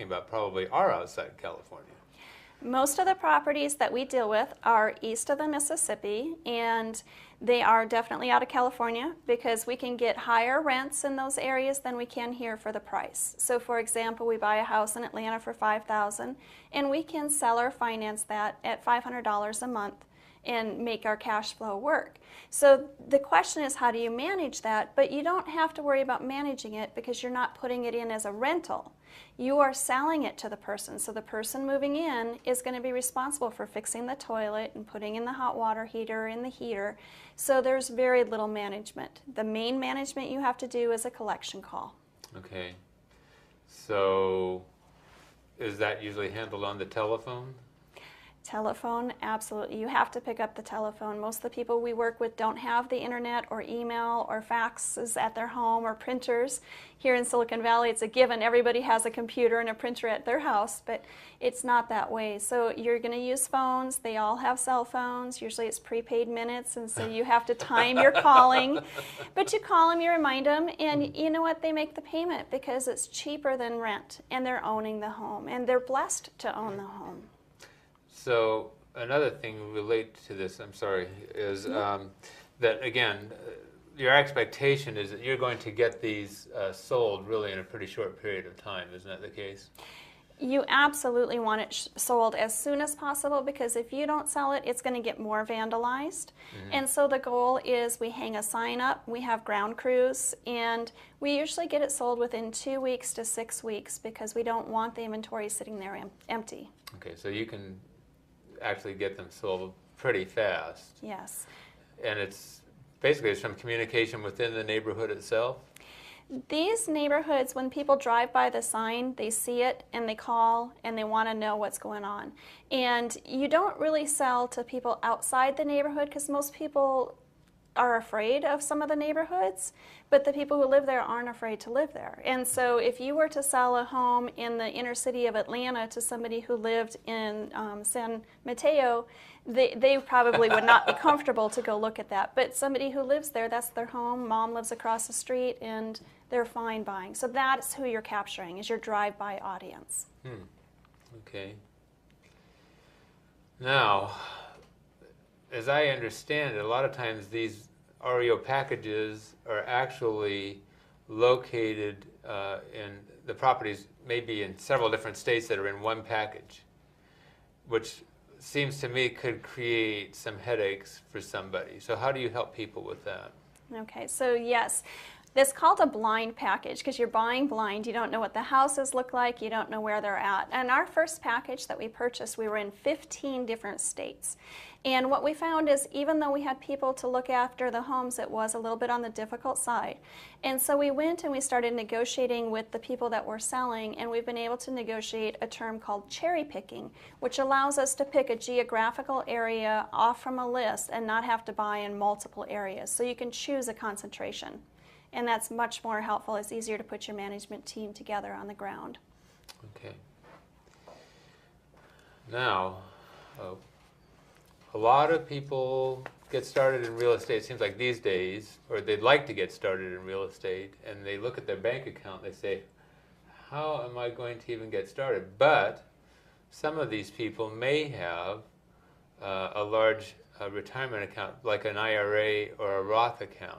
about probably are outside California. Most of the properties that we deal with are east of the Mississippi, and they are definitely out of California because we can get higher rents in those areas than we can here for the price. So for example, we buy a house in Atlanta for $5,000 and we can sell or finance that at $500 a month and make our cash flow work. So the question is, how do you manage that? But you don't have to worry about managing it because you're not putting it in as a rental. You are selling it to the person. So the person moving in is going to be responsible for fixing the toilet and putting in the hot water heater and the heater. So there's very little management. The main management you have to do is a collection call. Okay. So is that usually handled on the telephone? Telephone, absolutely. You have to pick up the telephone. Most of the people we work with don't have the internet or email or faxes at their home or printers. Here in Silicon Valley, it's a given. Everybody has a computer and a printer at their house, but it's not that way. So you're going to use phones. They all have cell phones. Usually it's prepaid minutes, and so you have to time your calling. But you call them, you remind them, and you know what? They make the payment because it's cheaper than rent, and they're owning the home, and they're blessed to own the home. So another thing related to this, I'm sorry, is that again, your expectation is that you're going to get these sold really in a pretty short period of time. Isn't that the case? You absolutely want it sold as soon as possible because if you don't sell it, it's going to get more vandalized. And so the goal is we hang a sign up, we have ground crews, and we usually get it sold within 2 weeks to 6 weeks because we don't want the inventory sitting there empty. Okay, so you can actually get them sold pretty fast. Yes. And it's basically some communication within the neighborhood itself? These neighborhoods, when people drive by the sign, they see it and they call and they want to know what's going on. And you don't really sell to people outside the neighborhood because most people are afraid of some of the neighborhoods, but the people who live there aren't afraid to live there. And so if you were to sell a home in the inner city of Atlanta to somebody who lived in San Mateo, they probably would not be comfortable to go look at that. But somebody who lives there, that's their home, mom lives across the street, and they're fine buying. So that's who you're capturing, is your drive-by audience. Okay. Now, as I understand it, a lot of times these REO packages are actually located in the properties maybe in several different states that are in one package, which seems to me could create some headaches for somebody. So how do you help people with that? Okay, so yes. It's called a blind package because you're buying blind. You don't know what the houses look like. You don't know where they're at. And our first package that we purchased, we were in 15 different states. And what we found is even though we had people to look after the homes, it was a little bit on the difficult side. And so we went and we started negotiating with the people that were selling, and we've been able to negotiate a term called cherry picking, which allows us to pick a geographical area off from a list and not have to buy in multiple areas. So you can choose a concentration. And that's much more helpful. It's easier to put your management team together on the ground. Okay. Now, a lot of people get started in real estate, it seems like these days, or they'd like to get started in real estate, and they look at their bank account and they say, how am I going to even get started? But some of these people may have a large retirement account, like an IRA or a Roth account.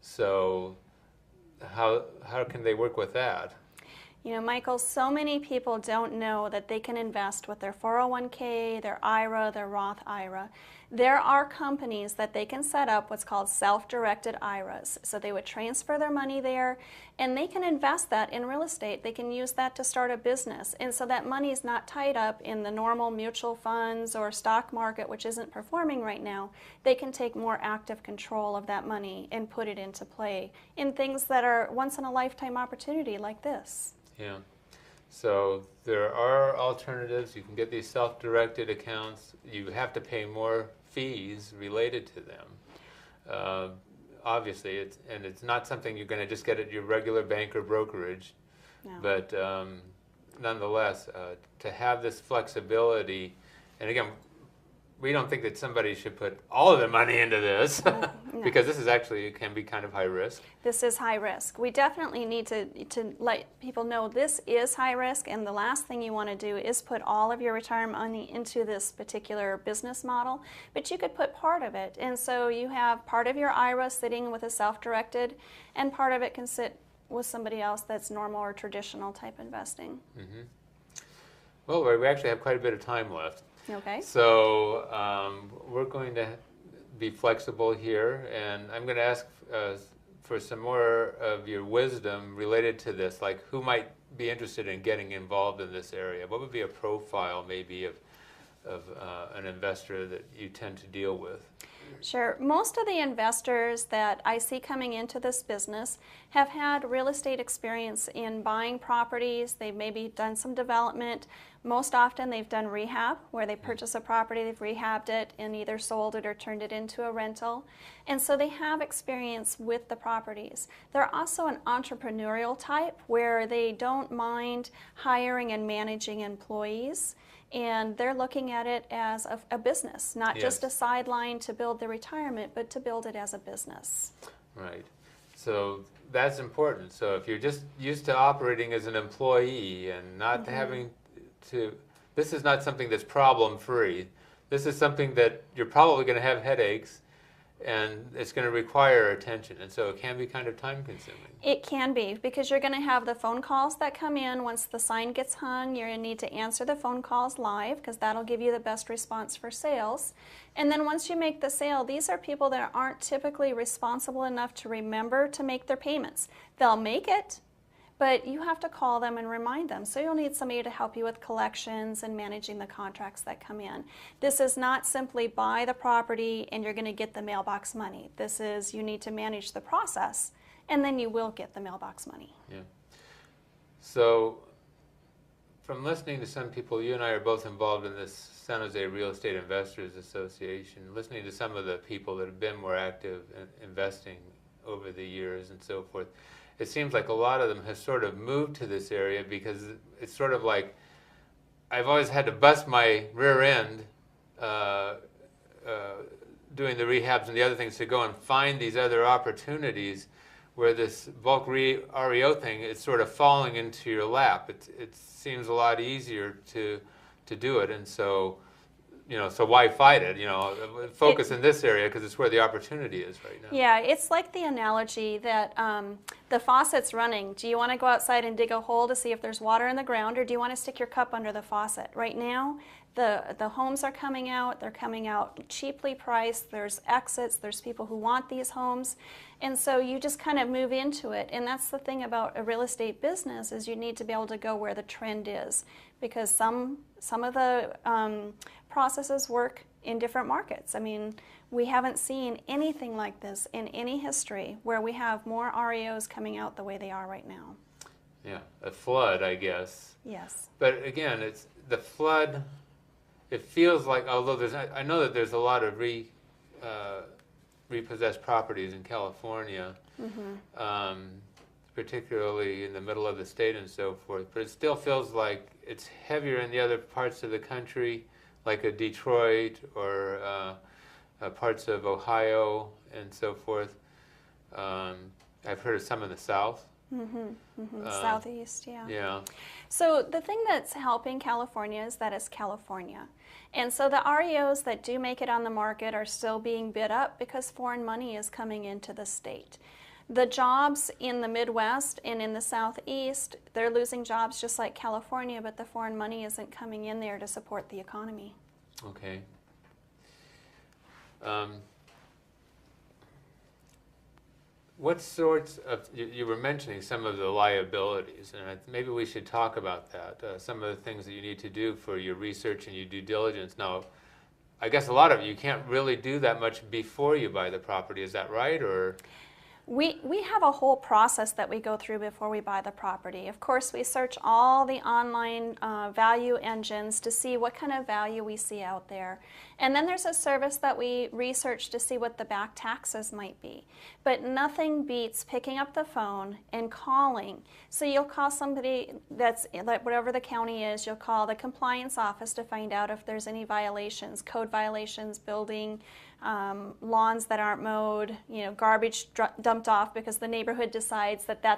So how can they work with that? You know, Michael, so many people don't know that they can invest with their 401k, their IRA, their Roth IRA. There are companies that they can set up what's called self-directed IRAs. So they would transfer their money there, and they can invest that in real estate. They can use that to start a business. And so that money is not tied up in the normal mutual funds or stock market, which isn't performing right now. They can take more active control of that money and put it into play in things that are once-in-a-lifetime opportunity like this. Yeah. So there are alternatives. You can get these self-directed accounts. You have to pay more fees related to them. Obviously, it's not something you're going to just get at your regular bank or brokerage. No. But nonetheless, to have this flexibility, and again, we don't think that somebody should put all of their money into this No. because this is actually, it can be kind of high risk. This is high risk. We definitely need to let people know this is high risk, and the last thing you want to do is put all of your retirement money into this particular business model, but you could put part of it. And so you have part of your IRA sitting with a self-directed, and part of it can sit with somebody else that's normal or traditional type investing. Mm-hmm. Well, we actually have quite a bit of time left. Okay. So we're going to be flexible here, and I'm going to ask for some more of your wisdom related to this, like who might be interested in getting involved in this area. What would be a profile maybe of an investor that you tend to deal with? Sure. Most of the investors that I see coming into this business have had real estate experience in buying properties. They've maybe done some development. Most often they've done rehab, where they purchase a property, they've rehabbed it and either sold it or turned it into a rental. And so they have experience with the properties. They're also an entrepreneurial type where they don't mind hiring and managing employees. And they're looking at it as a business, not just a sideline to build their retirement, but to build it as a business. Right. So that's important. So if you're just used to operating as an employee and not having to, this is not something that's problem-free. This is something that you're probably going to have headaches, and it's going to require attention, and so it can be kind of time-consuming. It can be, because you're going to have the phone calls that come in. Once the sign gets hung, you're going to need to answer the phone calls live, because that'll give you the best response for sales. And then once you make the sale, these are people that aren't typically responsible enough to remember to make their payments. They'll make it, but you have to call them and remind them. So you'll need somebody to help you with collections and managing the contracts that come in. This is not simply buy the property and you're going to get the mailbox money. This is, you need to manage the process, and then you will get the mailbox money. Yeah. So from listening to some people, you and I are both involved in this San Jose Real Estate Investors Association, listening to some of the people that have been more active in investing over the years and so forth, it seems like a lot of them have sort of moved to this area because it's sort of like I've always had to bust my rear end doing the rehabs and the other things to go and find these other opportunities where this bulk REO thing is sort of falling into your lap. It seems a lot easier to do it, and so, you know, so why fight it? You know, focus in this area because it's where the opportunity is right now. Yeah, it's like the analogy that the faucet's running. Do you want to go outside and dig a hole to see if there's water in the ground, or do you want to stick your cup under the faucet? Right now, the homes are coming out. They're coming out cheaply priced. There's exits. There's people who want these homes. And so you just kind of move into it. And that's the thing about a real estate business, is you need to be able to go where the trend is, because some of the processes work in different markets. I mean, we haven't seen anything like this in any history where we have more REOs coming out the way they are right now. Yeah, a flood, I guess. Yes. But again, it's the flood. It feels like, although I know that there's a lot of repossessed properties in California, particularly in the middle of the state and so forth, but it still feels like it's heavier in the other parts of the country, like a Detroit or parts of Ohio and so forth. I've heard of some in the South. Southeast, yeah. Yeah. So the thing that's helping California is that it's California. And so the REOs that do make it on the market are still being bid up because foreign money is coming into the state. The jobs in the Midwest and in the Southeast, they're losing jobs just like California, but the foreign money isn't coming in there to support the economy. Okay. What sorts of, you were mentioning some of the liabilities, and maybe we should talk about that, some of the things that you need to do for your research and your due diligence. Now, I guess a lot of you can't really do that much before you buy the property, is that right? Or We have a whole process that we go through before we buy the property. Of course, we search all the online value engines to see what kind of value we see out there. And then there's a service that we research to see what the back taxes might be. But nothing beats picking up the phone and calling. So you'll call somebody that's, like whatever the county is, you'll call the compliance office to find out if there's any violations, code violations, building, lawns that aren't mowed, garbage dumped off because the neighborhood decides that that's